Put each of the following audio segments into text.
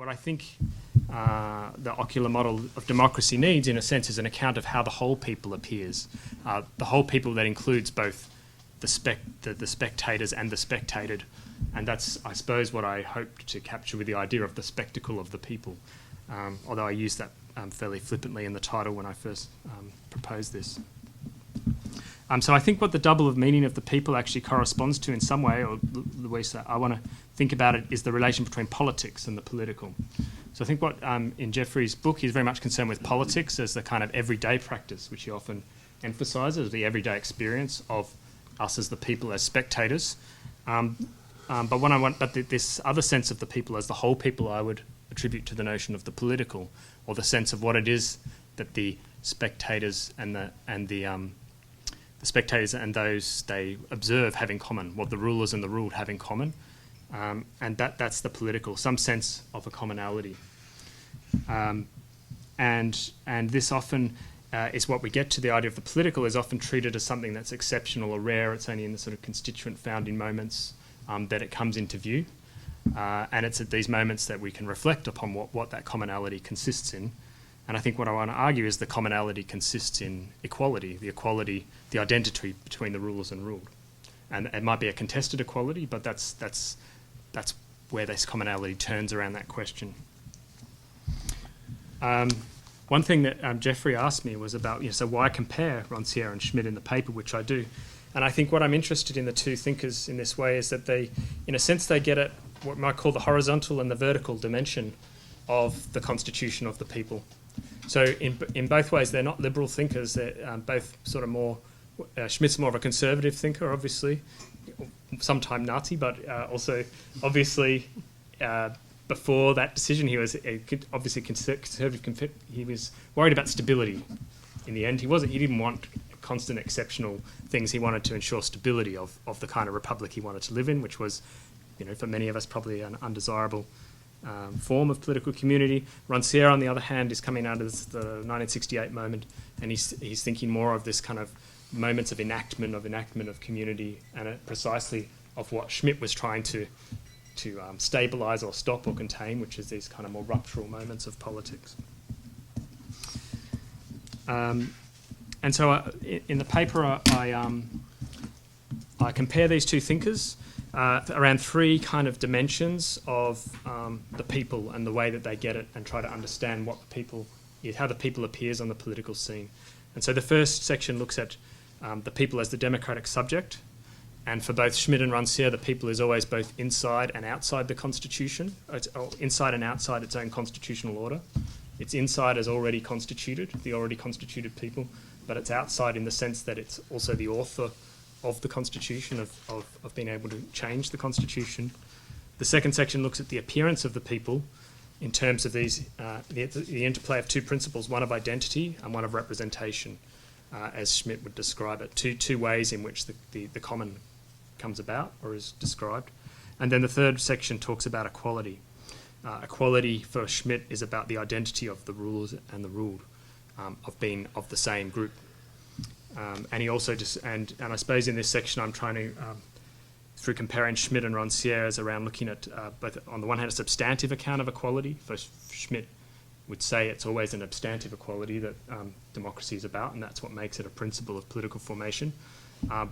what I think the Ocular model of democracy needs, in a sense, is an account of how the whole people appears. The whole people that includes both the spectators and the spectated. And that's, I suppose, what I hoped to capture with the idea of the spectacle of the people, although I used that fairly flippantly in the title when I first proposed this. So I think what the double of meaning of the people actually corresponds to in some way, or the way I want to think about it, is the relation between politics and the political. So I think what in Jeffrey's book, he's very much concerned with politics as the kind of everyday practice, which he often emphasises, the everyday experience of us as the people, as spectators. But this other sense of the people as the whole people, I would attribute to the notion of the political, or the sense of what it is that the spectators and the spectators and those they observe have in common, what the rulers and the ruled have in common, and that's the political, some sense of a commonality. And this often is what we get to the idea of the political, is often treated as something that's exceptional or rare. It's only in the sort of constituent founding moments that it comes into view. And it's at these moments that we can reflect upon what that commonality consists in. And I think what I want to argue is the commonality consists in equality, the identity between the rulers and ruled. And it might be a contested equality, but that's where this commonality turns around that question. One thing that Jeffrey asked me was about, so why compare Rancière and Schmitt in the paper, which I do. And I think what I'm interested in the two thinkers in this way is that they, in a sense, they get at what we might call the horizontal and the vertical dimension of the constitution of the people. So in both ways, they're not liberal thinkers. They're both sort of more, Schmitt's more of a conservative thinker, obviously, sometime Nazi, but also obviously before that decision, he was obviously conservative. He was worried about stability. In the end, he didn't want constant exceptional things. He wanted to ensure stability of the kind of republic he wanted to live in, which was, for many of us, probably an undesirable form of political community. Rancière, on the other hand, is coming out of the 1968 moment, and he's thinking more of this kind of moments of enactment of community, and precisely of what Schmitt was trying to stabilise or stop or contain, which is these kind of more ruptural moments of politics. And so in the paper, I compare these two thinkers around three kind of dimensions of the people and the way that they get it, and try to understand what the people is, how the people appears on the political scene. And so the first section looks at the people as the democratic subject. And for both Schmitt and Rancière, the people is always both inside and outside the constitution, inside and outside its own constitutional order. It's inside as already constituted, the already constituted people, but it's outside in the sense that it's also the author of the constitution, of being able to change the constitution. The second section looks at the appearance of the people in terms of these the interplay of two principles, one of identity and one of representation, as Schmitt would describe it, two ways in which the common comes about or is described. And then the third section talks about equality. Equality for Schmitt is about the identity of the rulers and the ruled, of being of the same group. And he also and I suppose in this section I'm trying to, through comparing Schmitt and Rancière, is around looking at both, on the one hand, a substantive account of equality. For Schmitt would say it's always an substantive equality that democracy is about, and that's what makes it a principle of political formation,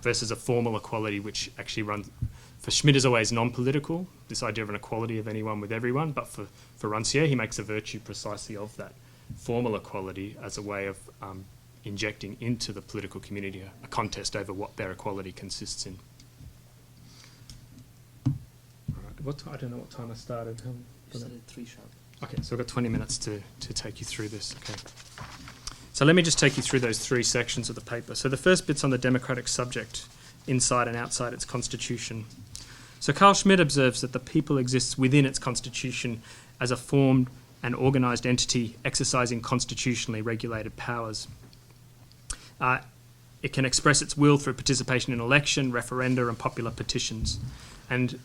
versus a formal equality which actually runs, for Schmitt, is always non-political, this idea of an equality of anyone with everyone, but for Rancière he makes a virtue precisely of that formal equality as a way of injecting into the political community a contest over what their equality consists in. All right, I don't know what time I started. You started 3 sharp. Okay, so I've got 20 minutes to take you through this. Okay. So let me just take you through those three sections of the paper. So the first bit's on the democratic subject, inside and outside its constitution. So Carl Schmitt observes that the people exists within its constitution as a formed and organised entity exercising constitutionally regulated powers. It can express its will through participation in election, referenda and popular petitions. And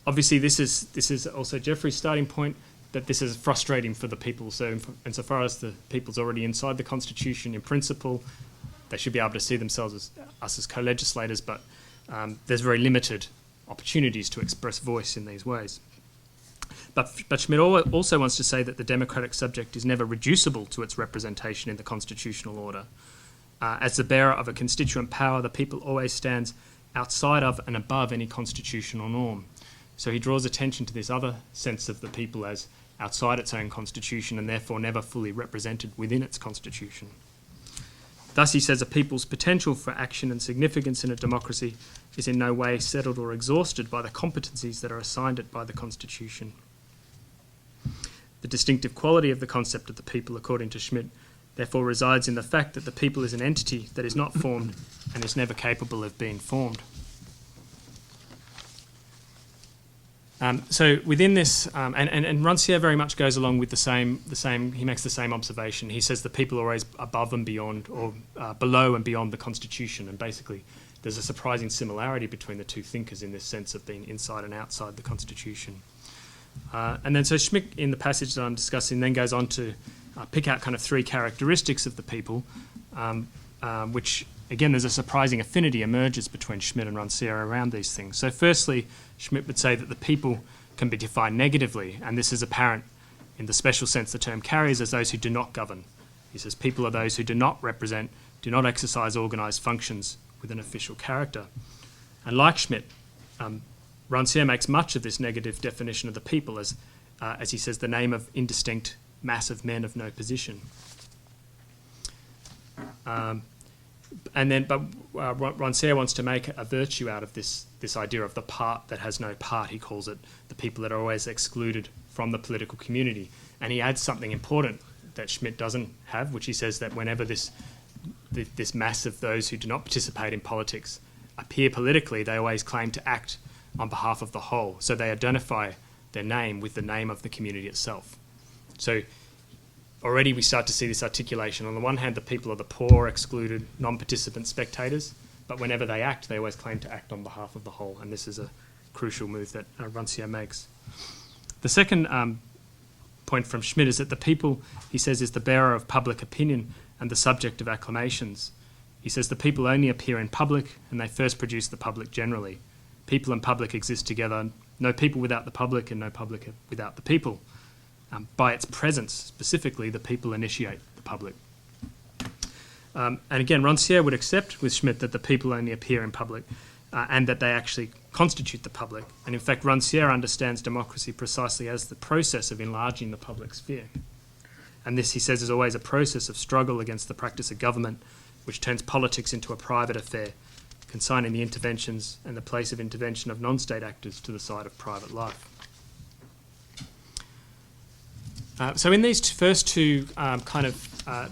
obviously this is also Jeffrey's starting point, that this is frustrating for the people. So insofar as the people's already inside the constitution, in principle, they should be able to see themselves as us as co-legislators, but there's very limited opportunities to express voice in these ways. But Schmidt also wants to say that the democratic subject is never reducible to its representation in the constitutional order. As the bearer of a constituent power, the people always stands outside of and above any constitutional norm. So he draws attention to this other sense of the people as outside its own constitution and therefore never fully represented within its constitution. Thus, he says, a people's potential for action and significance in a democracy is in no way settled or exhausted by the competencies that are assigned it by the constitution. The distinctive quality of the concept of the people, according to Schmidt, therefore resides in the fact that the people is an entity that is not formed and is never capable of being formed. So within this, and Rancière very much goes along with the same. He makes the same observation. He says the people are always above and beyond, or below and beyond the constitution, and basically there's a surprising similarity between the two thinkers in this sense of being inside and outside the constitution. And then so Schmidt, in the passage that I'm discussing, then goes on to pick out kind of three characteristics of the people, which, again, there's a surprising affinity emerges between Schmidt and Rancière around these things. So firstly, Schmidt would say that the people can be defined negatively, and this is apparent in the special sense the term carries as those who do not govern. He says people are those who do not represent, do not exercise organised functions with an official character. And like Schmidt, Rancière makes much of this negative definition of the people as he says, the name of indistinct mass of men of no position. But Rancière wants to make a virtue out of this idea of the part that has no part. He calls it the people that are always excluded from the political community. And he adds something important that Schmidt doesn't have, which he says that whenever this mass of those who do not participate in politics appear politically, they always claim to act on behalf of the whole. So they identify their name with the name of the community itself. So already we start to see this articulation. On the one hand, the people are the poor, excluded, non-participant spectators, but whenever they act, they always claim to act on behalf of the whole, and this is a crucial move that Rancière makes. The second point from Schmidt is that the people, he says, is the bearer of public opinion and the subject of acclamations. He says the people only appear in public, and they first produce the public generally. People and public exist together. No people without the public, and no public without the people. By its presence, specifically, the people initiate the public. And again, Rancière would accept with Schmidt that the people only appear in public and that they actually constitute the public. And in fact, Rancière understands democracy precisely as the process of enlarging the public sphere. And this, he says, is always a process of struggle against the practice of government, which turns politics into a private affair, consigning the interventions and the place of intervention of non-state actors to the side of private life. So in these first two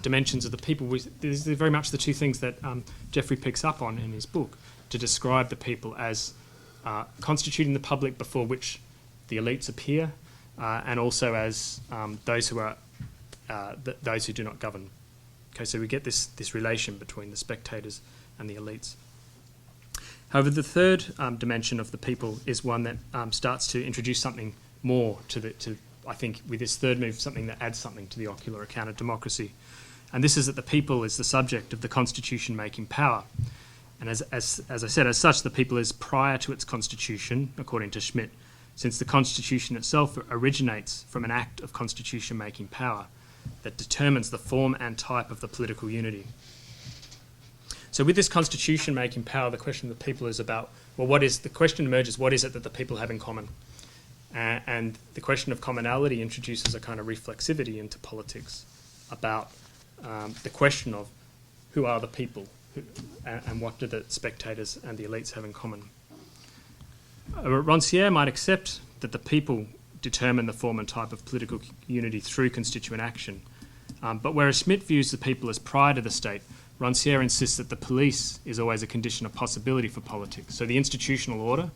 dimensions of the people, these are very much the two things that Geoffrey picks up on in his book to describe the people as constituting the public before which the elites appear, and also as those who are those who do not govern. Okay, so we get this relation between the spectators and the elites. However, the third dimension of the people is one that starts to introduce something more to I think with this third move, something that adds something to the Ocular account of democracy. And this is that the people is the subject of the constitution-making power. And as I said, as such, the people is prior to its constitution, according to Schmidt, since the constitution itself originates from an act of constitution-making power that determines the form and type of the political unity. So with this constitution-making power, the question of the people is about, well, the question emerges, what is it that the people have in common? And the question of commonality introduces a kind of reflexivity into politics about the question of who are the people and what do the spectators and the elites have in common. Rancière might accept that the people determine the form and type of political unity through constituent action, but whereas Schmidt views the people as prior to the state, Rancière insists that the police is always a condition of possibility for politics. So the institutional order,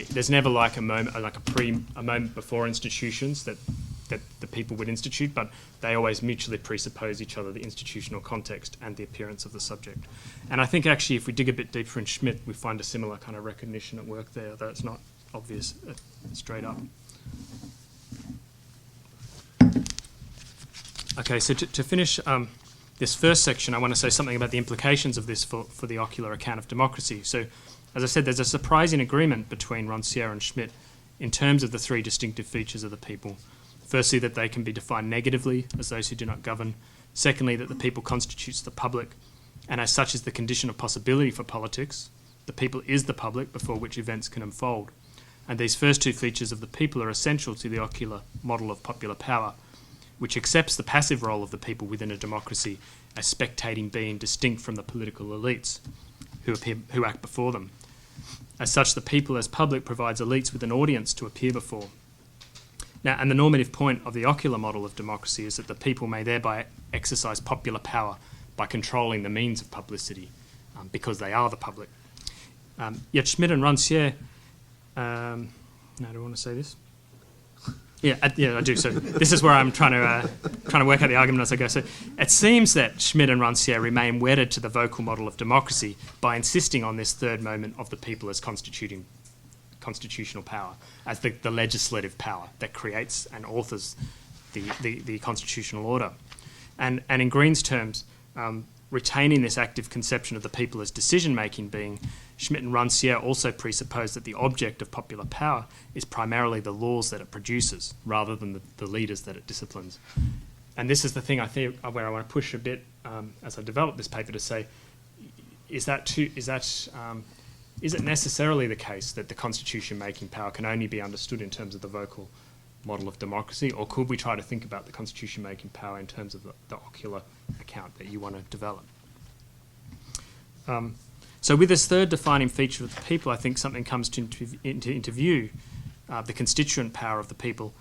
there's never like a moment before institutions that the people would institute, but they always mutually presuppose each other, the institutional context and the appearance of the subject. And I think actually if we dig a bit deeper in Schmidt, we find a similar kind of recognition at work there, though it's not obvious straight up. Okay, so to finish this first section, I want to say something about the implications of this for the Ocular account of democracy. So, as I said, there's a surprising agreement between Rancière and Schmidt in terms of the three distinctive features of the people. Firstly, that they can be defined negatively as those who do not govern. Secondly, that the people constitutes the public, and as such is the condition of possibility for politics. The people is the public before which events can unfold. And these first two features of the people are essential to the Ocular model of popular power, which accepts the passive role of the people within a democracy as spectating being distinct from the political elites who act before them. As such, the people as public provides elites with an audience to appear before. Now, and the normative point of the Ocular model of democracy is that the people may thereby exercise popular power by controlling the means of publicity, because they are the public. Yet Schmidt and Rancière, do I want to say this? Yeah, I do. So this is where I'm trying to work out the argument as I go. So it seems that Schmidt and Rancière remain wedded to the vocal model of democracy by insisting on this third moment of the people as constitutional power, as the legislative power that creates and authors the constitutional order. And in Green's terms, retaining this active conception of the people as decision-making being, Schmidt and Rancière also presuppose that the object of popular power is primarily the laws that it produces, rather than the leaders that it disciplines. And this is the thing I think where I want to push a bit as I develop this paper to say, is it necessarily the case that the constitution-making power can only be understood in terms of the vocal model of democracy, or could we try to think about the constitution-making power in terms of the Ocular account that you want to develop? So with this third defining feature of the people, I think something comes into view, the constituent power of the people,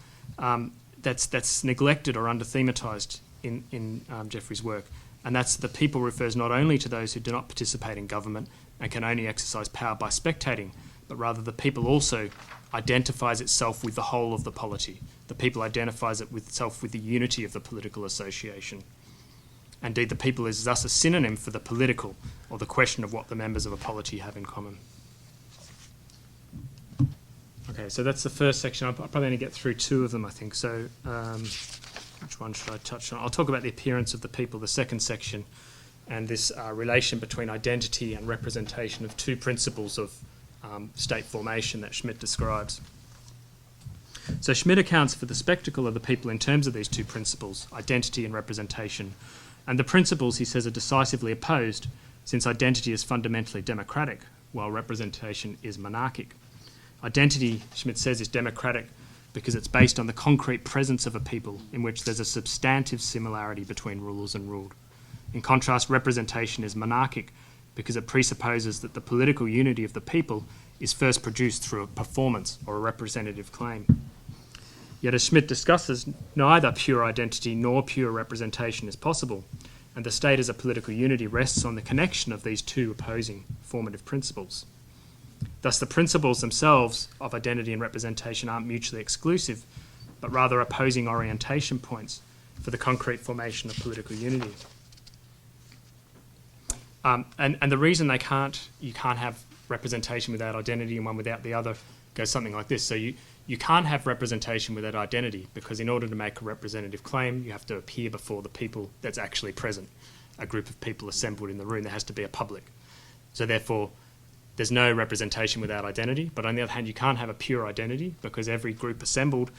that's neglected or under-thematised in Jeffrey's work, and that's the people refers not only to those who do not participate in government and can only exercise power by spectating, but rather the people also identifies itself with the whole of the polity. The people identifies itself with the unity of the political association. Indeed, the people is thus a synonym for the political, or the question of what the members of a polity have in common. Okay, so that's the first section. I'll probably only get through two of them, I think. So which one should I touch on? I'll talk about the appearance of the people, the second section, and this relation between identity and representation of two principles of state formation that Schmidt describes. So Schmidt accounts for the spectacle of the people in terms of these two principles, identity and representation. And the principles, he says, are decisively opposed, since identity is fundamentally democratic, while representation is monarchic. Identity, Schmidt says, is democratic because it's based on the concrete presence of a people in which there's a substantive similarity between rulers and ruled. In contrast, representation is monarchic because it presupposes that the political unity of the people is first produced through a performance or a representative claim. Yet as Schmidt discusses, neither pure identity nor pure representation is possible, and the state as a political unity rests on the connection of these two opposing formative principles. Thus the principles themselves of identity and representation aren't mutually exclusive, but rather opposing orientation points for the concrete formation of political unity. And the reason you can't have representation without identity and one without the other goes something like this. So you can't have representation without identity, because in order to make a representative claim, you have to appear before the people that's actually present, a group of people assembled in the room. There has to be a public. So therefore, there's no representation without identity. But on the other hand, you can't have a pure identity, because every group assembled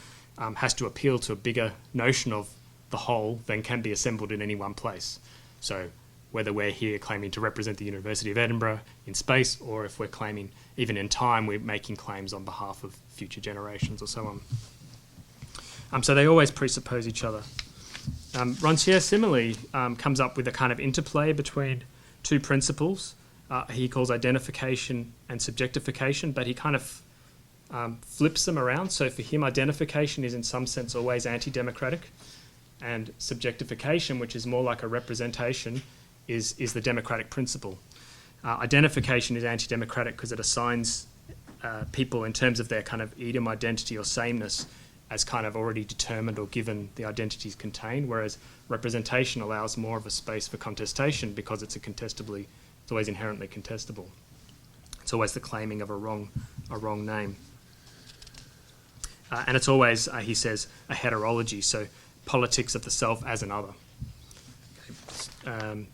has to appeal to a bigger notion of the whole than can be assembled in any one place. So whether we're here claiming to represent the University of Edinburgh in space, or if we're claiming, even in time, we're making claims on behalf of future generations or so on. So they always presuppose each other. Rancière similarly comes up with a kind of interplay between two principles. He calls identification and subjectification, but he kind of flips them around. So for him, identification is in some sense always anti-democratic, and subjectification, which is more like a representation, is the democratic principle. Identification is anti-democratic because it assigns people in terms of their kind of idiom identity or sameness as kind of already determined or given the identities contained, whereas representation allows more of a space for contestation because it's always inherently contestable. It's always the claiming of a wrong name. And it's always, he says, a heterology, so politics of the self as another. Okay.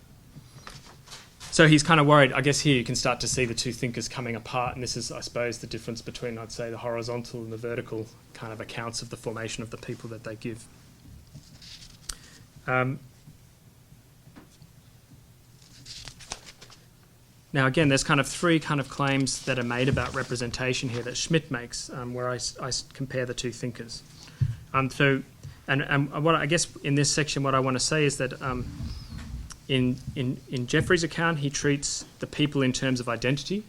So he's kind of worried. I guess here you can start to see the two thinkers coming apart, and this is, I suppose, the difference between, I'd say, the horizontal and the vertical kind of accounts of the formation of the people that they give. Now, again, there's kind of three kind of claims that are made about representation here that Schmidt makes, where I compare the two thinkers. And what I guess in this section, what I want to say is that in Geoffrey's account, he treats the people in terms of identity,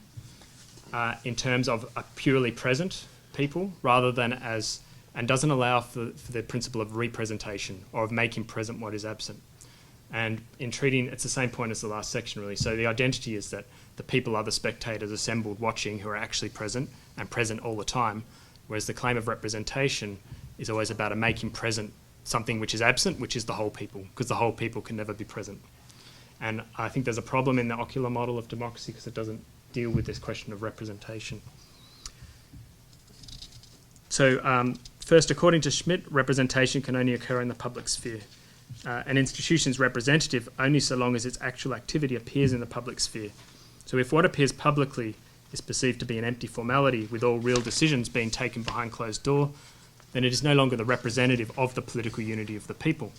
in terms of a purely present people, rather than as, and doesn't allow for the principle of representation or of making present what is absent. And in treating, it's the same point as the last section, really. So the identity is that the people are the spectators assembled watching who are actually present and present all the time, whereas the claim of representation is always about a making present something which is absent, which is the whole people, because the whole people can never be present. And I think there's a problem in the Ocular model of democracy because it doesn't deal with this question of representation. So first, according to Schmidt, representation can only occur in the public sphere. An institution is representative only so long as its actual activity appears in the public sphere. So if what appears publicly is perceived to be an empty formality with all real decisions being taken behind closed door, then it is no longer the representative of the political unity of the people.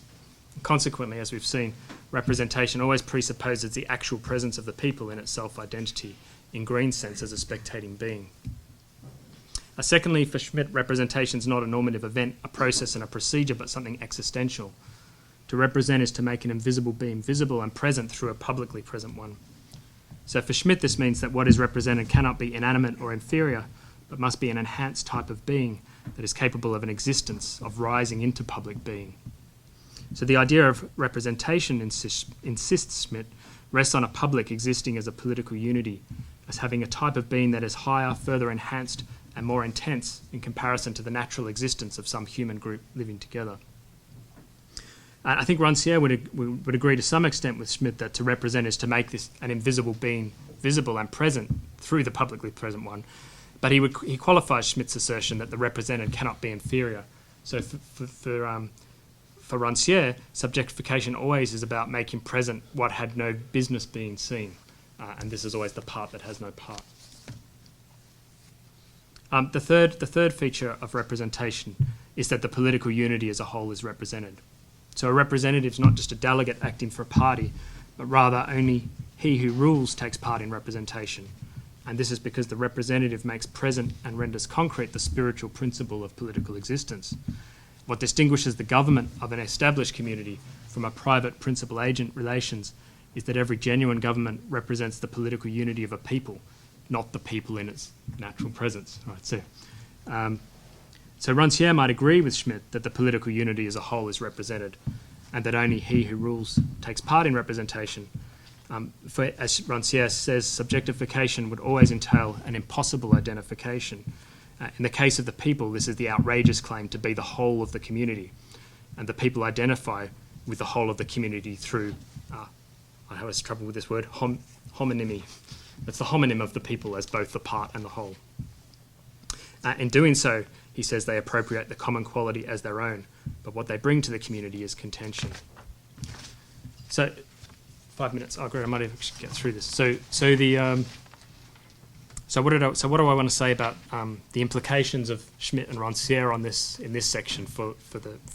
Consequently, as we've seen, representation always presupposes the actual presence of the people in its self-identity, in Green's sense as a spectating being. Secondly, for Schmidt, representation is not a normative event, a process and a procedure, but something existential. To represent is to make an invisible being visible and present through a publicly present one. So for Schmidt, this means that what is represented cannot be inanimate or inferior, but must be an enhanced type of being that is capable of an existence, of rising into public being. So the idea of representation, insists Schmidt, rests on a public existing as a political unity, as having a type of being that is higher, further enhanced, and more intense in comparison to the natural existence of some human group living together. I think Rancière would agree to some extent with Schmidt that to represent is to make this an invisible being visible and present through the publicly present one. But he qualifies Schmidt's assertion that the represented cannot be inferior. So for Rancière, subjectification always is about making present what had no business being seen. And this is always the part that has no part. The third feature of representation is that the political unity as a whole is represented. So a representative is not just a delegate acting for a party, but rather only he who rules takes part in representation. And this is because the representative makes present and renders concrete the spiritual principle of political existence. What distinguishes the government of an established community from a private principal-agent relations is that every genuine government represents the political unity of a people, not the people in its natural presence. Right, so Rancière might agree with Schmidt that the political unity as a whole is represented and that only he who rules takes part in representation. As Rancière says, subjectification would always entail an impossible identification. In the case of the people, this is the outrageous claim to be the whole of the community, and the people identify with the whole of the community through, I have trouble with this word, homonymy. It's the homonym of the people as both the part and the whole. In doing so, he says they appropriate the common quality as their own, but what they bring to the community is contention. So, 5 minutes. Oh, great! I might even get through this. So what do I want to say about the implications of Schmidt and Rancière on this in this section for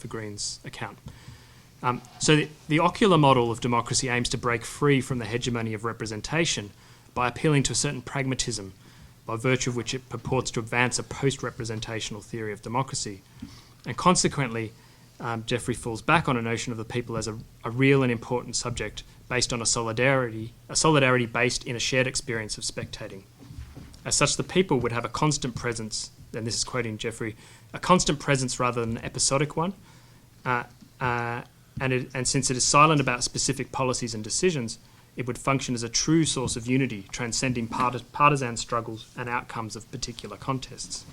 Green's account? So the Ocular model of democracy aims to break free from the hegemony of representation by appealing to a certain pragmatism, by virtue of which it purports to advance a post-representational theory of democracy. And consequently, Geoffrey falls back on a notion of the people as a real and important subject based on a solidarity based in a shared experience of spectating. As such, the people would have a constant presence, and this is quoting Geoffrey, a constant presence rather than an episodic one, and since it is silent about specific policies and decisions, it would function as a true source of unity, transcending partisan struggles and outcomes of particular contests.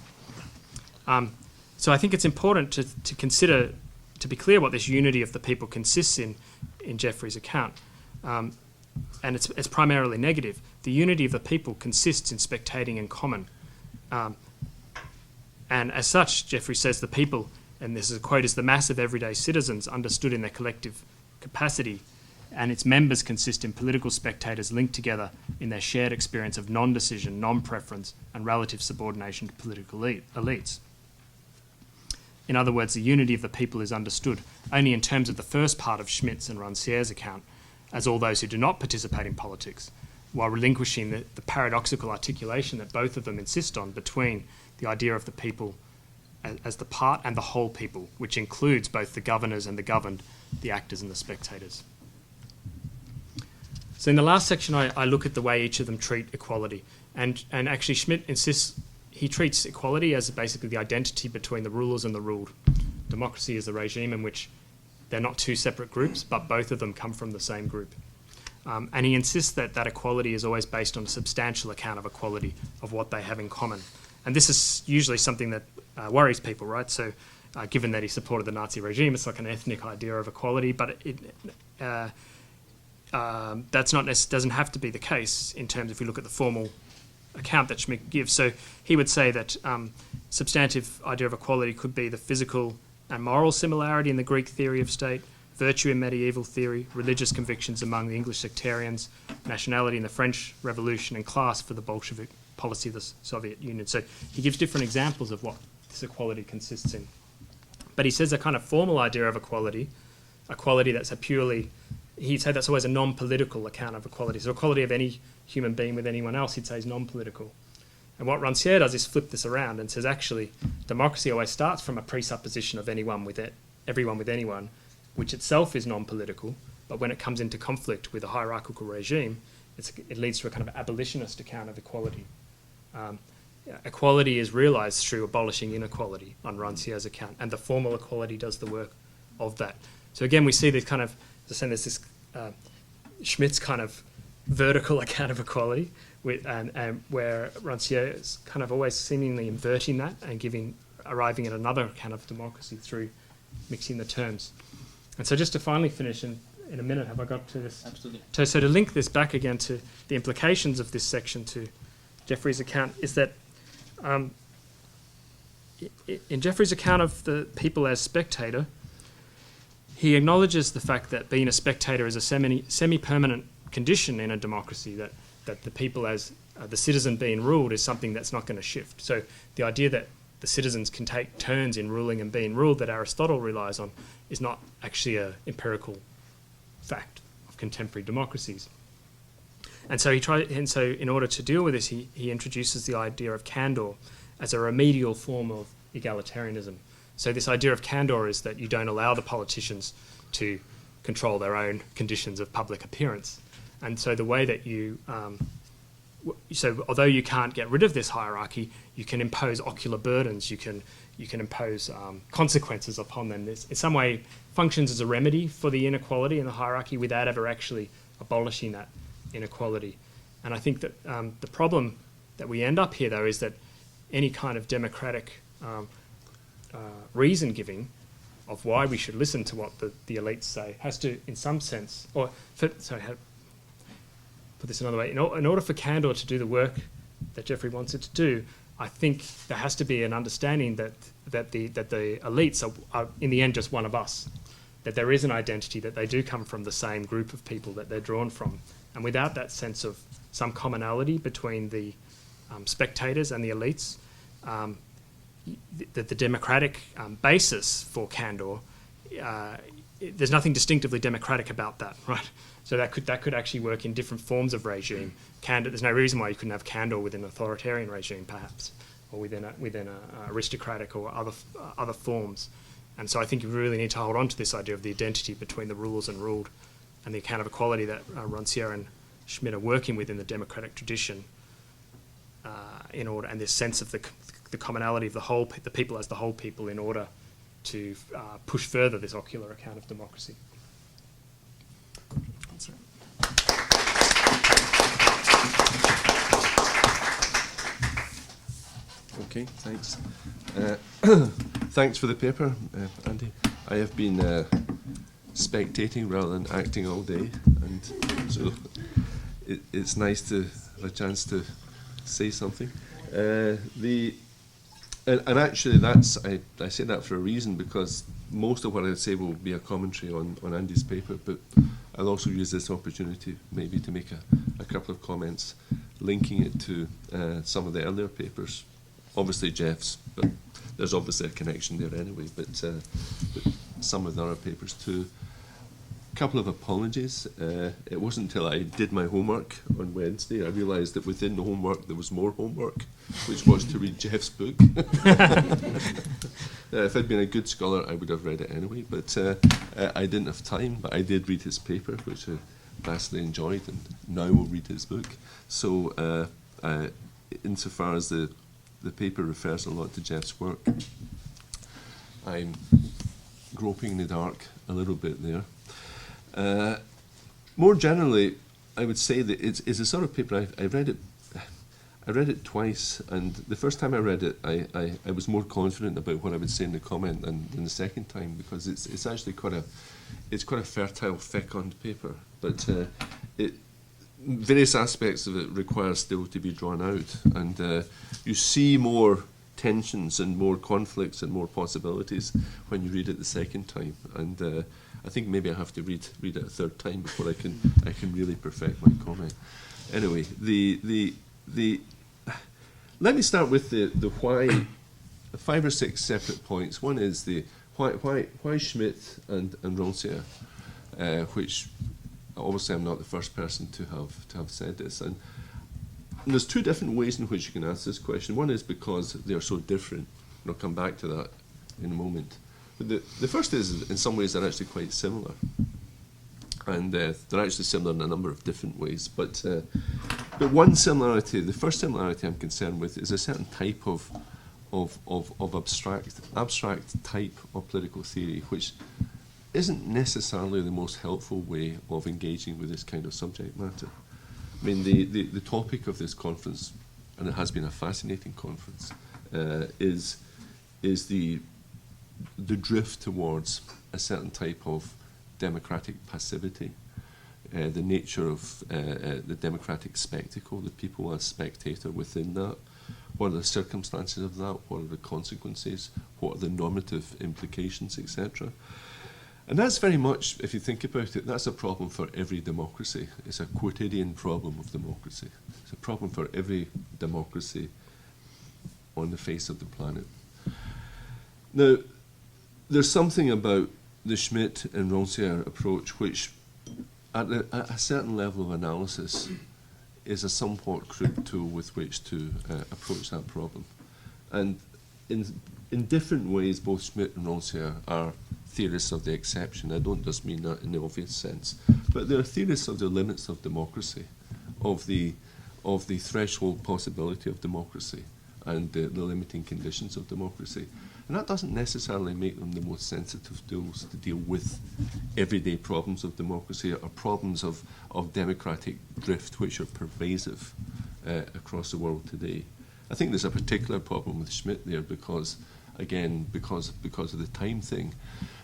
So I think it's important to consider, to be clear what this unity of the people consists in Geoffrey's account. And it's primarily negative. The unity of the people consists in spectating in common. And as such, Geoffrey says the people, and this is a quote, is the mass of everyday citizens understood in their collective capacity, and its members consist in political spectators linked together in their shared experience of non-decision, non-preference, and relative subordination to political elites. In other words, the unity of the people is understood only in terms of the first part of Schmidt's and Rancière's account, as all those who do not participate in politics, while relinquishing the paradoxical articulation that both of them insist on between the idea of the people as the part and the whole people, which includes both the governors and the governed, the actors and the spectators. So in the last section, I look at the way each of them treat equality. And actually Schmidt insists, he treats equality as basically the identity between the rulers and the ruled. Democracy is a regime in which they're not two separate groups, but both of them come from the same group. And he insists that that equality is always based on a substantial account of equality of what they have in common. And this is usually something that worries people, right? So given that he supported the Nazi regime, it's like an ethnic idea of equality, but that's not doesn't have to be the case in terms if we look at the formal account that Schmidt gives. So he would say that substantive idea of equality could be the physical and moral similarity in the Greek theory of state, virtue in medieval theory, religious convictions among the English sectarians, nationality in the French Revolution, and class for the Bolshevik policy of the Soviet Union. So he gives different examples of what this equality consists in. But he says a kind of formal idea of equality that's a purely, he'd say that's always a non-political account of equality. So equality of any human being with anyone else, he'd say, is non-political. And what Rancière does is flip this around and says, actually, democracy always starts from a presupposition of everyone with anyone, which itself is non-political, but when it comes into conflict with a hierarchical regime, it leads to a kind of abolitionist account of equality. Equality is realised through abolishing inequality on Rancière's account, and the formal equality does the work of that. So again, we see this kind of, as I was saying, there's this Schmidt's kind of vertical account of equality, and where Rancière is kind of always seemingly inverting that and arriving at another account of democracy through mixing the terms. And so just to finally finish, in a minute, have I got to this? Absolutely. So to link this back again to the implications of this section to Jeffrey's account is that in Jeffrey's account of the people as spectator, he acknowledges the fact that being a spectator is a semi-permanent condition in a democracy, that the people as the citizen being ruled is something that's not going to shift. So the idea that the citizens can take turns in ruling and being ruled that Aristotle relies on is not actually an empirical fact of contemporary democracies. And so in order to deal with this, he introduces the idea of candor as a remedial form of egalitarianism. So this idea of candor is that you don't allow the politicians to control their own conditions of public appearance. And so the way that so although you can't get rid of this hierarchy, you can impose ocular burdens, you can impose consequences upon them. This in some way functions as a remedy for the inequality in the hierarchy without ever actually abolishing that inequality. And I think that the problem that we end up here, though, is that any kind of democratic reason giving of why we should listen to what the elites say has to, in some sense, put this another way, in order for candor to do the work that Jeffrey wants it to do, I think there has to be an understanding that the elites are in the end just one of us, that there is an identity, that they do come from the same group of people that they're drawn from. And without that sense of some commonality between the spectators and the elites, the democratic basis for candor, there's nothing distinctively democratic about that, right? So that could actually work in different forms of regime. Candor, there's no reason why you couldn't have candor within an authoritarian regime, perhaps, or within a aristocratic or other forms. And so I think you really need to hold on to this idea of the identity between the rulers and ruled, and the account of equality that Rancière and Schmidt are working with in the democratic tradition, in order, and this sense of the commonality of the people as the whole people, in order to push further this ocular account of democracy. That's right. Okay, thanks. Thanks for the paper, Andy. I have been spectating rather than acting all day, and so it's nice to have a chance to say something. And actually, I say that for a reason, because most of what I say will be a commentary on Andy's paper, but I'll also use this opportunity maybe to make a couple of comments linking it to some of the earlier papers. Obviously Jeff's, but there's obviously a connection there anyway, but some of the other papers too. A couple of apologies. It wasn't until I did my homework on Wednesday I realised that within the homework there was more homework, which was to read Jeff's book. If I'd been a good scholar I would have read it anyway, but I didn't have time, but I did read his paper, which I vastly enjoyed, and now we'll read his book. So insofar as the paper refers a lot to Jeff's work, I'm groping in the dark a little bit there. More generally, I would say that it's a sort of paper I read it. I read it twice, and the first time I read it, I was more confident about what I would say in the comment than the second time, because it's actually quite a fertile, fecund paper. But various aspects of it require still to be drawn out, and you see more tensions and more conflicts and more possibilities when you read it the second time. And I think maybe I have to read it a third time before I can really perfect my comment. Anyway, let me start with the why. 5 or 6 separate points. One is the why Schmidt and Rancière, which obviously I'm not the first person to have said this. And there's 2 different ways in which you can ask this question. One is because they are so different, and I'll come back to that in a moment. But the first is, in some ways, they're actually quite similar. And they're actually similar in a number of different ways. But one similarity, the first similarity I'm concerned with, is a certain type of abstract type of political theory, which isn't necessarily the most helpful way of engaging with this kind of subject matter. I mean, the topic of this conference, and it has been a fascinating conference, is the drift towards a certain type of democratic passivity, the nature of the democratic spectacle, the people as spectator within that. What are the circumstances of that? What are the consequences? What are the normative implications, etc.? And that's very much, if you think about it, that's a problem for every democracy. It's a quotidian problem of democracy. It's a problem for every democracy on the face of the planet. Now, there's something about the Schmidt and Rancière approach which, at a certain level of analysis, is a somewhat crude tool with which to approach that problem. And in different ways, both Schmidt and Rancière are theorists of the exception. I don't just mean that in the obvious sense, but they're theorists of the limits of democracy, of the threshold possibility of democracy, and the limiting conditions of democracy. And that doesn't necessarily make them the most sensitive tools to deal with everyday problems of democracy or problems of democratic drift which are pervasive across the world today. I think there's a particular problem with Schmidt there because of the time thing.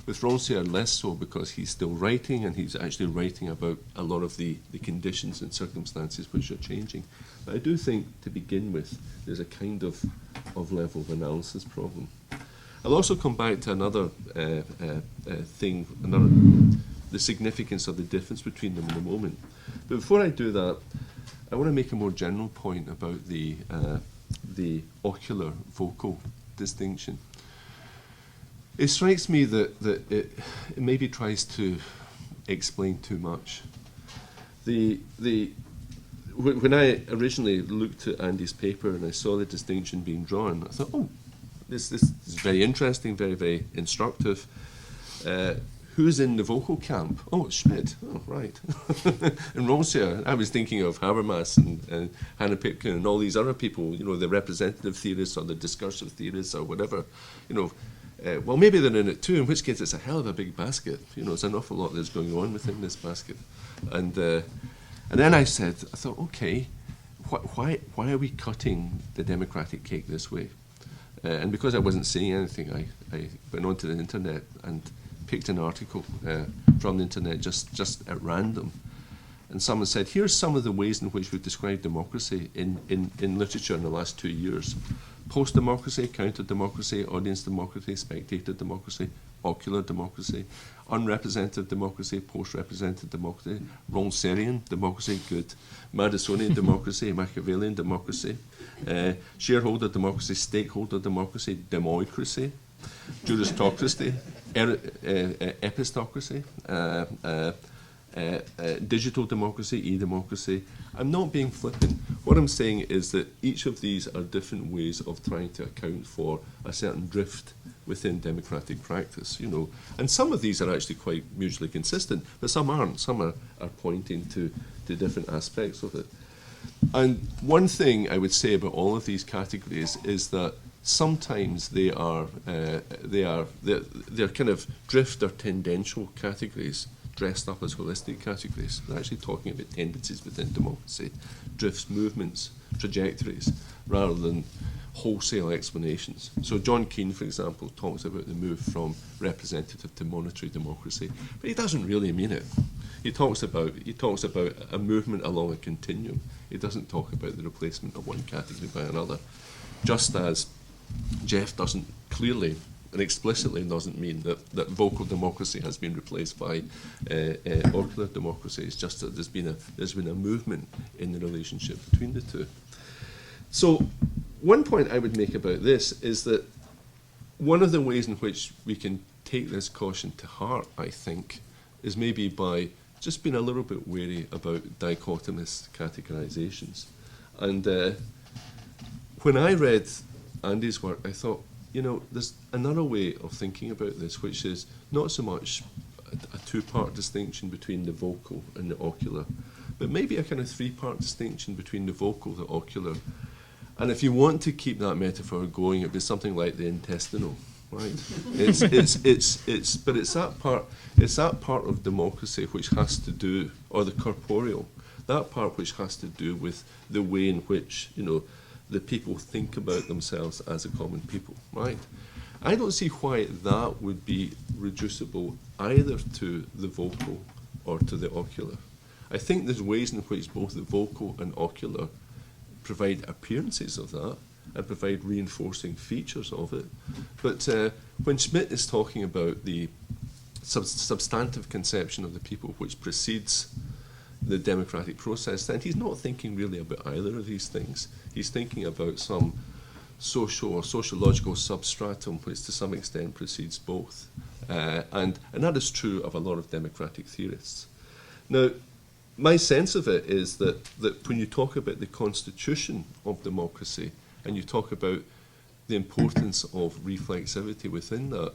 With Rancière, less so, because he's still writing, and he's actually writing about a lot of the conditions and circumstances which are changing. But I do think, to begin with, there's a kind of level of analysis problem. I'll also come back to another thing, the significance of the difference between them in a moment. But before I do that, I want to make a more general point about the ocular vocal distinction. It strikes me that it maybe tries to explain too much. When I originally looked at Andy's paper and I saw the distinction being drawn, I thought, oh, this is very interesting, very, very instructive. Who's in the vocal camp? Oh, it's Schmidt. Oh, right. And Rancière, I was thinking of Habermas and Hannah Pitkin and all these other people, the representative theorists or the discursive theorists or whatever, well, maybe they're in it too, in which case it's a hell of a big basket. There's an awful lot that's going on within this basket. And then I thought, okay, why are we cutting the democratic cake this way? And because I wasn't saying anything, I went onto the internet and picked an article from the internet just at random. and someone said, here's some of the ways in which we've described democracy in literature in the last 2 years. Post-democracy, counter-democracy, audience democracy, spectator democracy, ocular democracy, unrepresentative democracy, post-representative democracy, Rawlsian democracy, good, Madisonian democracy, Machiavellian democracy, shareholder democracy, stakeholder democracy, democracy, juristocracy, epistocracy, digital democracy, e-democracy. I'm not being flippant. What I'm saying is that each of these are different ways of trying to account for a certain drift within democratic practice, you know. And some of these are actually quite mutually consistent, but some aren't. Some are pointing to different aspects of it. And one thing I would say about all of these categories is that sometimes they're kind of drift or tendential categories dressed up as holistic categories. They're actually talking about tendencies within democracy, drifts, movements, trajectories, rather than wholesale explanations. So John Keane, for example, talks about the move from representative to monitory democracy, but he doesn't really mean it. He talks about a movement along a continuum. He doesn't talk about the replacement of one category by another, just as Jeff doesn't clearly and explicitly doesn't mean that vocal democracy has been replaced by ocular democracy. It's just that there's been a movement in the relationship between the two. So one point I would make about this is that one of the ways in which we can take this caution to heart, I think, is maybe by just being a little bit wary about dichotomous categorizations. And when I read Andy's work, I thought, you know, there's another way of thinking about this, which is not so much a two-part distinction between the vocal and the ocular, but maybe a kind of three-part distinction between the vocal, the ocular, and if you want to keep that metaphor going, it'd be something like the intestinal, right? But it's that part of democracy which has to do, or the corporeal, that part which has to do with the way in which, you know, the people think about themselves as a common people, right? I don't see why that would be reducible either to the vocal or to the ocular. I think there's ways in which both the vocal and ocular provide appearances of that and provide reinforcing features of it. But when Schmidt is talking about the substantive conception of the people which precedes the democratic process, then he's not thinking really about either of these things. He's thinking about some social or sociological substratum which to some extent precedes both. And that is true of a lot of democratic theorists. Now, my sense of it is that when you talk about the constitution of democracy and you talk about the importance of reflexivity within that,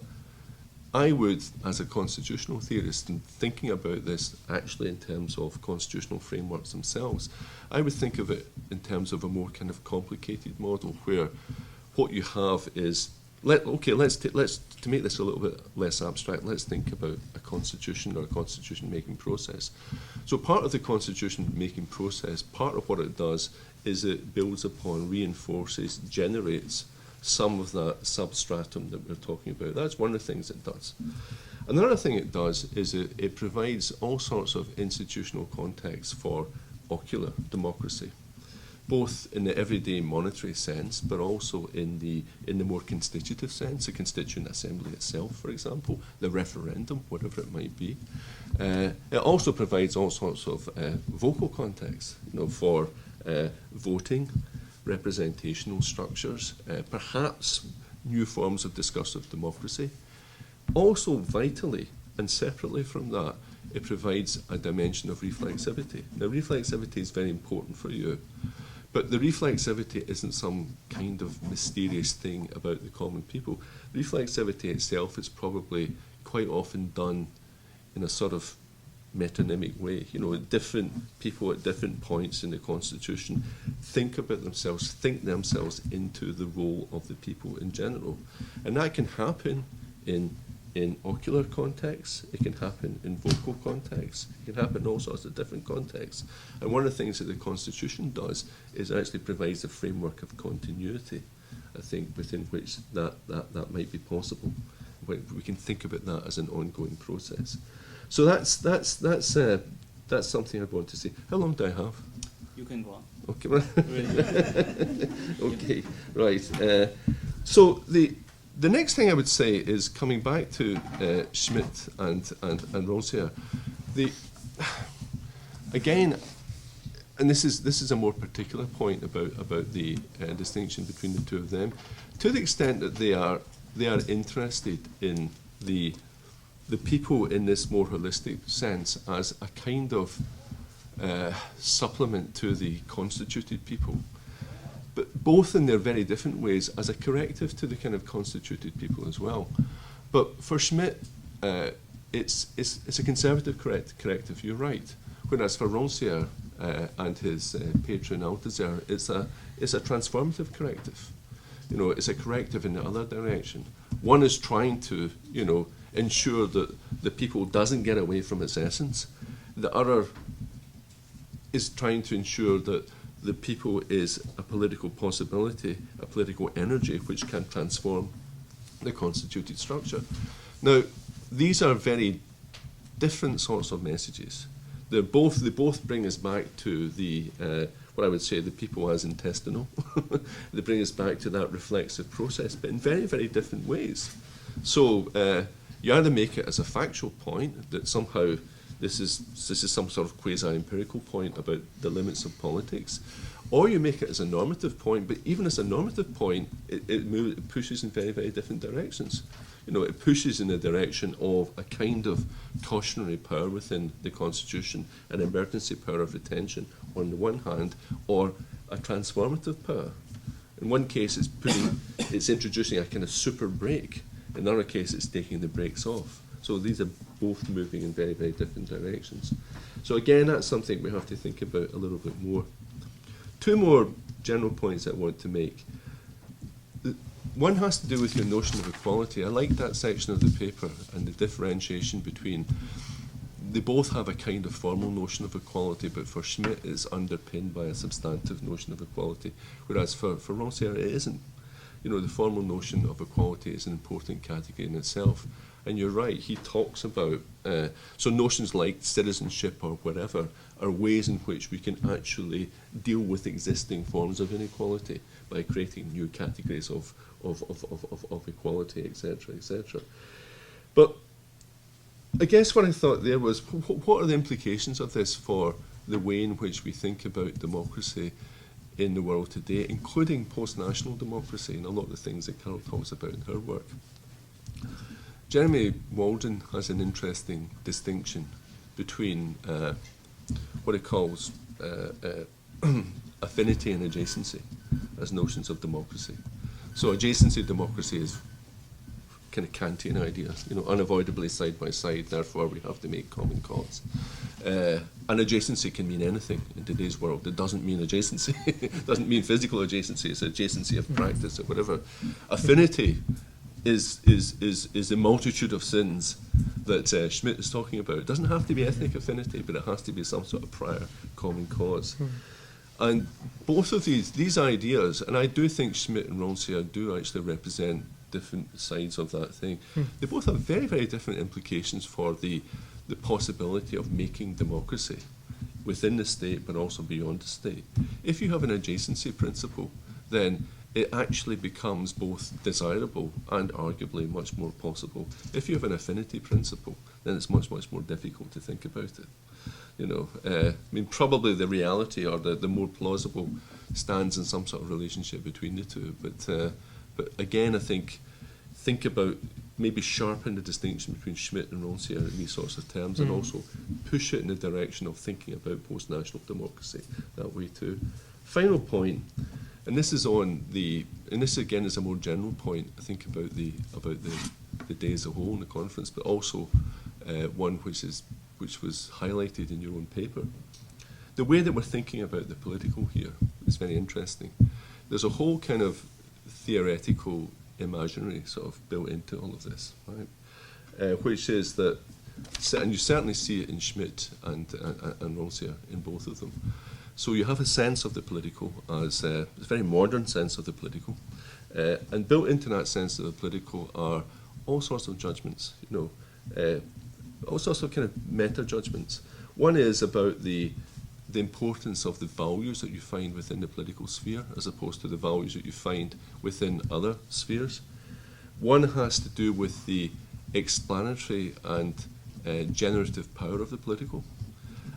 I would, as a constitutional theorist, and thinking about this actually in terms of constitutional frameworks themselves, I would think of it in terms of a more kind of complicated model where what you have is, let's to make this a little bit less abstract, let's think about a constitution or a constitution-making process. So part of the constitution-making process, part of what it does is it builds upon, reinforces, generates some of that substratum that we're talking about. That's one of the things it does. Another thing it does is it provides all sorts of institutional context for ocular democracy, both in the everyday monetary sense, but also in the more constitutive sense, the constituent assembly itself, for example, the referendum, whatever it might be. It also provides all sorts of vocal context, you know, for voting, representational structures, perhaps new forms of discursive democracy. Also, vitally and separately from that, it provides a dimension of reflexivity. Now, reflexivity is very important for you, but the reflexivity isn't some kind of mysterious thing about the common people. Reflexivity itself is probably quite often done in a sort of metonymic way. You know, different people at different points in the Constitution think about themselves, think themselves into the role of the people in general. And that can happen in ocular contexts, it can happen in vocal contexts, it can happen in all sorts of different contexts. And one of the things that the Constitution does is actually provides a framework of continuity, I think, within which that might be possible. We can think about that as an ongoing process. So that's that's something I'd want to say. How long do I have? You can go on. Okay, okay, right. So the next thing I would say is coming back to Schmidt and Ronsier. Again, and this is a more particular point about the distinction between the two of them. To the extent that they are interested in the people in this more holistic sense as a kind of supplement to the constituted people, but both in their very different ways as a corrective to the kind of constituted people as well. But for Schmidt, it's a conservative corrective, you're right. Whereas for Ronsier and his patron Althusser, it's a transformative corrective. You know, it's a corrective in the other direction. One is trying to, you know, ensure that the people doesn't get away from its essence. The other is trying to ensure that the people is a political possibility, a political energy which can transform the constituted structure. Now, these are very different sorts of messages. They both bring us back to the what I would say the people as intestinal. They bring us back to that reflexive process, but in very, very different ways. So you either make it as a factual point that somehow this is some sort of quasi-empirical point about the limits of politics, or you make it as a normative point. But even as a normative point, it pushes in very, very different directions. You know, it pushes in the direction of a kind of cautionary power within the Constitution, an emergency power of retention on the one hand, or a transformative power. In one case, it's introducing a kind of super brake. In another case, it's taking the brakes off. So these are both moving in very, very different directions. So again, that's something we have to think about a little bit more. Two more general points I want to make. One has to do with your notion of equality. I like that section of the paper and the differentiation between, they both have a kind of formal notion of equality, but for Schmidt it's underpinned by a substantive notion of equality, whereas for Ronsier it isn't. You know, the formal notion of equality is an important category in itself. And you're right, he talks about, so notions like citizenship or whatever are ways in which we can actually deal with existing forms of inequality by creating new categories of equality, etc., etc. But I guess what I thought there was, what are the implications of this for the way in which we think about democracy in the world today, including post-national democracy and a lot of the things that Carol talks about in her work. Jeremy Walden has an interesting distinction between what he calls affinity and adjacency as notions of democracy. So adjacency democracy is kind of Kantian idea, you know, unavoidably side by side, therefore we have to make common cause. And adjacency can mean anything in today's world. It doesn't mean adjacency. It doesn't mean physical adjacency. It's adjacency of practice or whatever. Affinity is the multitude of sins that Schmidt is talking about. It doesn't have to be ethnic affinity, but it has to be some sort of prior common cause. And both of these ideas, and I do think Schmidt and Ronsier do actually represent different sides of that thing. They both have very, very different implications for the possibility of making democracy within the state, but also beyond the state. If you have an adjacency principle, then it actually becomes both desirable and arguably much more possible. If you have an affinity principle, then it's much, much more difficult to think about it. You know, I mean, probably the reality or the more plausible stands in some sort of relationship between the two. But again, I think about maybe sharpen the distinction between Schmidt and Ronsier in these sorts of terms, and also push it in the direction of thinking about post-national democracy that way too. Final point. And this is and this again is a more general point, I think, about the day as a whole in the conference, but also one which was highlighted in your own paper. The way that we're thinking about the political here is very interesting. There's a whole kind of theoretical imaginary sort of built into all of this, right? Which is that, and you certainly see it in Schmidt and Ronsier, in both of them. So you have a sense of the political as a very modern sense of the political, and built into that sense of the political are all sorts of judgments, you know, all sorts of kind of meta judgments, One is about the importance of the values that you find within the political sphere as opposed to the values that you find within other spheres. One has to do with the explanatory and generative power of the political.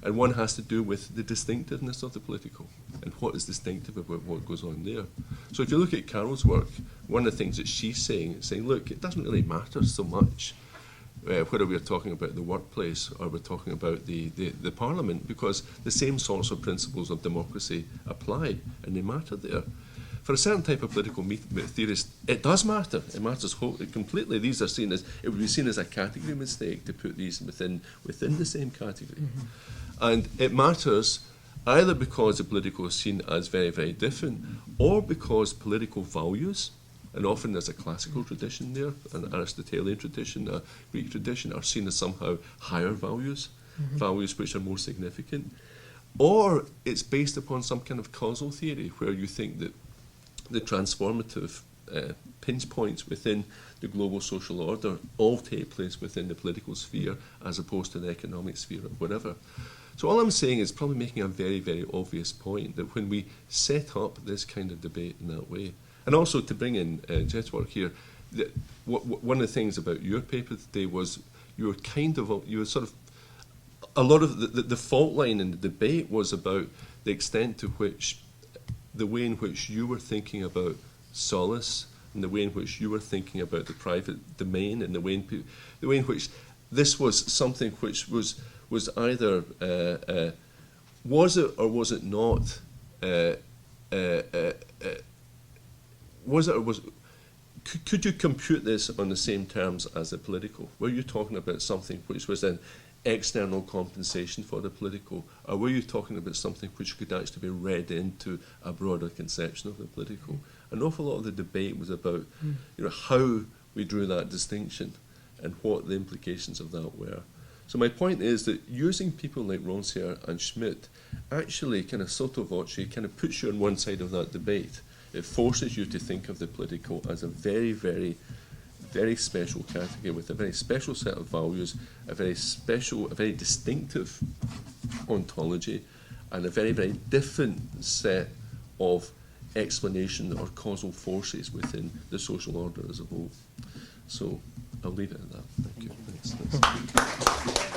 And one has to do with the distinctiveness of the political and what is distinctive about what goes on there. So if you look at Carol's work, one of the things that she's saying is saying, look, it doesn't really matter so much whether we're talking about the workplace or we're talking about the parliament, because the same sorts of principles of democracy apply and they matter there. For a certain type of political theorist, it does matter. It matters completely. These are seen as, it would be seen as a category mistake to put these within the same category. And it matters either because the political is seen as very, very different, or because political values, and often there's a classical tradition there, an Aristotelian tradition, a Greek tradition, are seen as somehow higher values, values which are more significant. Or it's based upon some kind of causal theory where you think that the transformative pinch points within the global social order all take place within the political sphere as opposed to the economic sphere or whatever. So all I'm saying is probably making a very, very obvious point that when we set up this kind of debate in that way, and also to bring in Jet's work here, one of the things about your paper today was you were sort of, a lot of the fault line in the debate was about the extent to which, the way in which you were thinking about solace, and the way in which you were thinking about the private domain, and the way in which this was something which was either was it or was it not, was it or was, could you compute this on the same terms as the political? Were you talking about something which was an external compensation for the political, or were you talking about something which could actually be read into a broader conception of the political? An awful lot of the debate was about how we drew that distinction and what the implications of that were. So my point is that using people like Rancière and Schmidt actually kind of sotto voce kind of puts you on one side of that debate. It forces you to think of the political as a very, very, very special category with a very special set of values, a very special, a very distinctive ontology, and a very, very different set of explanation or causal forces within the social order as a whole. So I'll leave it at that. Thank you. Thanks.